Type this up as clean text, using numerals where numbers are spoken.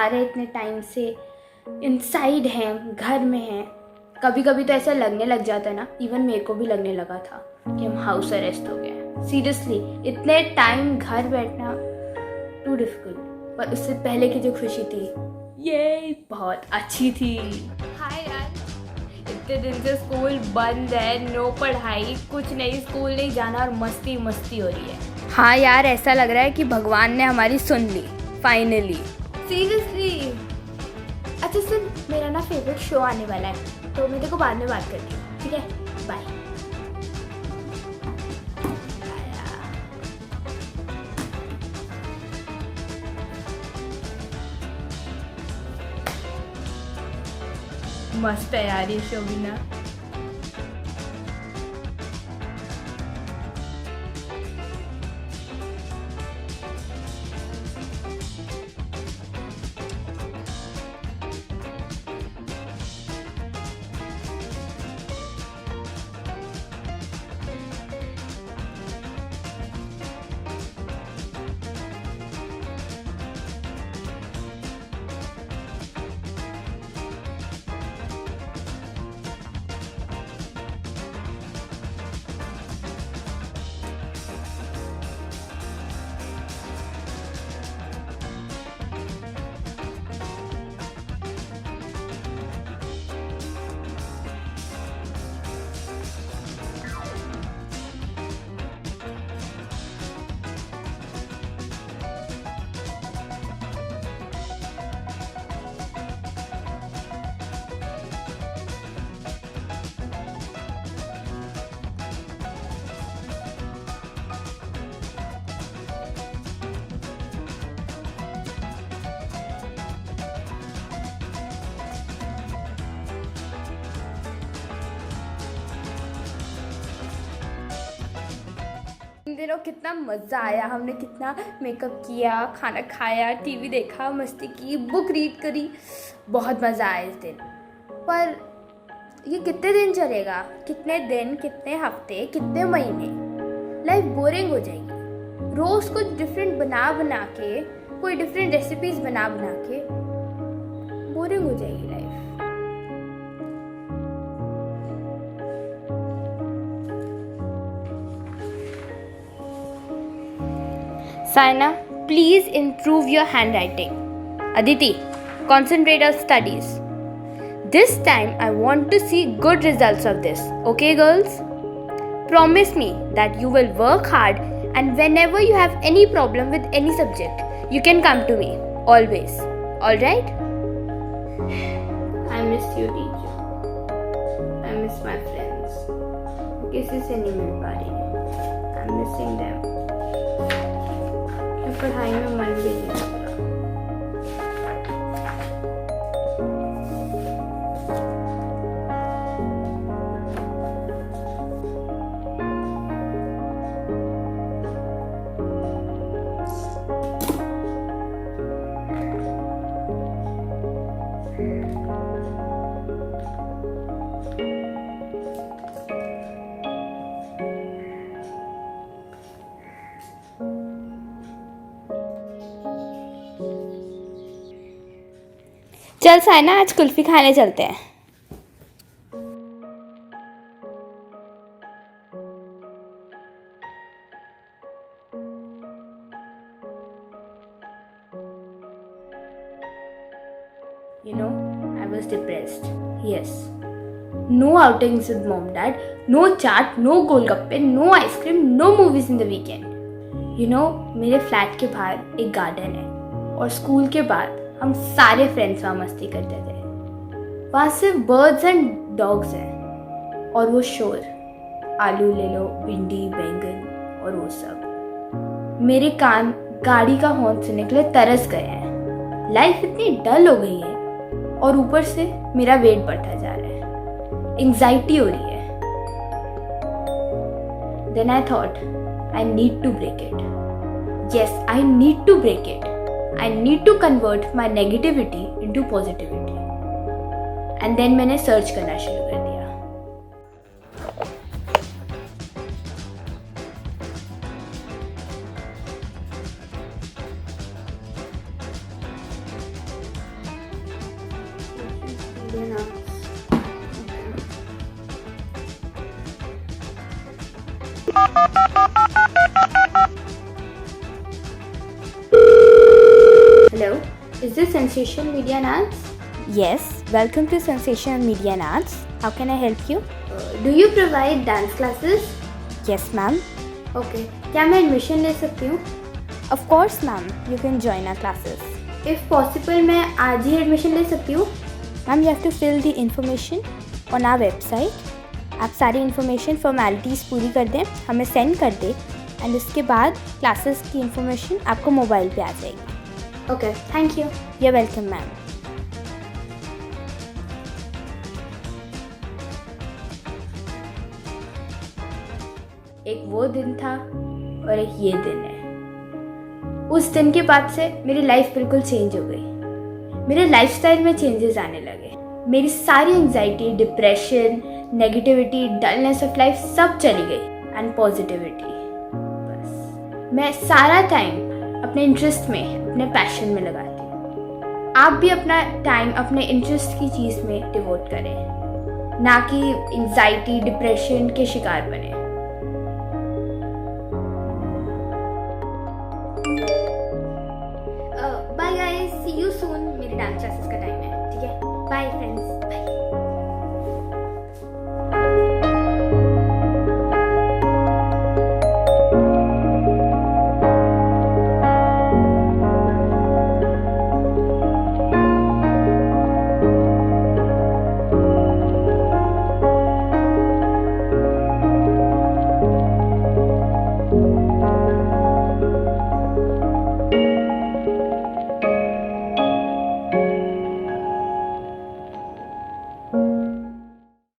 सारे इतने टाइम से इनसाइड हैं, घर में हैं। कभी कभी तो ऐसा लगने लग जाता है ना, इवन मेरे को भी लगने लगा था कि हम हाउस अरेस्ट हो गए। सीरियसली इतने टाइम घर बैठना टू डिफिकल्ट, पर उससे पहले की जो खुशी थी ये बहुत अच्छी थी। हाय यार, इतने दिन से स्कूल बंद है, नो पढ़ाई कुछ नहीं, स्कूल नहीं जाना और मस्ती मस्ती हो रही है। हाँ यार, ऐसा लग रहा है कि भगवान ने हमारी सुन ली फाइनली, सीरियसली। अच्छा सुन, मेरा ना फेवरेट शो आने वाला है, तो मैं तेरे को बाद में बात करती हूँ, ठीक है? बाय। मस्त है यार ये शो भी ना। इन दिनों कितना मज़ा आया, हमने कितना मेकअप किया, खाना खाया, टीवी देखा, मस्ती की, बुक रीड करी, बहुत मज़ा आया इस दिन। पर ये कितने दिन चलेगा? कितने दिन, कितने हफ्ते, कितने महीने? लाइफ बोरिंग हो जाएगी। रोज़ कुछ डिफरेंट बना बना के, कोई डिफरेंट रेसिपीज़ बना बना के बोरिंग हो जाएगी life. Saina, please improve your handwriting. Aditi, concentrate on studies. This time I want to see good results of this. Okay, girls? Promise me that you will work hard, and whenever you have any problem with any subject, you can come to me. Always. Alright? I miss you, teacher. I miss my friends. किसी से नहीं मिल पा रही। I'm missing them. पढ़ाई में मन भी नहीं लग रहा। चल साइना, आज कुल्फी खाने चलते हैं। You know, I was depressed. Yes. No outings with mom, dad. No chaat, no golgappe, no ice cream, no movies in the weekend. You know, मेरे फ्लैट के बाहर एक गार्डन है और स्कूल के बाद हम सारे फ्रेंड्स वहाँ मस्ती करते थे। वहाँ सिर्फ बर्ड्स एंड डॉग्स हैं और वो शोर, आलू ले लो, भिंडी, बैंगन और वो सब। मेरे कान गाड़ी का हॉर्न सुनने के लिए तरस गए हैं। लाइफ इतनी डल हो गई है और ऊपर से मेरा वेट बढ़ता जा रहा है, एंजाइटी हो रही है। Then I thought I need to break it. Yes, I need to break it. I need to convert my negativity into positivity. And then मैंने सर्च करना शुरू कर दिया। Indian arts. Hello, is this Sensation Media and Arts? Yes, welcome to Sensation Media and Arts. How can I help you? Do you provide dance classes? Yes, ma'am. Okay, क्या मैं admission ले सकती हूँ? Of course, ma'am. You can join our classes. If possible, मैं आज ही admission ले सकती हूँ? Ma'am, you have to fill the information on our website. आप सारी इन्फॉर्मेशन फॉर्मेलिटीज़ पूरी कर दें, हमें सेंड कर दें एंड उसके बाद क्लासेस की इन्फॉर्मेशन आपको मोबाइल पे आ जाएगी. Okay, thank you. You're welcome, ma'am. एक वो दिन था और एक ये दिन है. उस दिन के बाद से मेरी लाइफ बिल्कुल चेंज हो गई. मेरे लाइफस्टाइल में चेंजेस आने लगे. मेरी सारी anxiety, depression, negativity, dullness of life सब चली गई एंड पॉजिटिविटी. बस मैं सारा टाइम अपने इंटरेस्ट में, अपने पैशन में लगाती हूँ. आप भी अपना टाइम अपने इंटरेस्ट की चीज़ में डिवोट करें, ना कि एंजाइटी, डिप्रेशन के शिकार बने.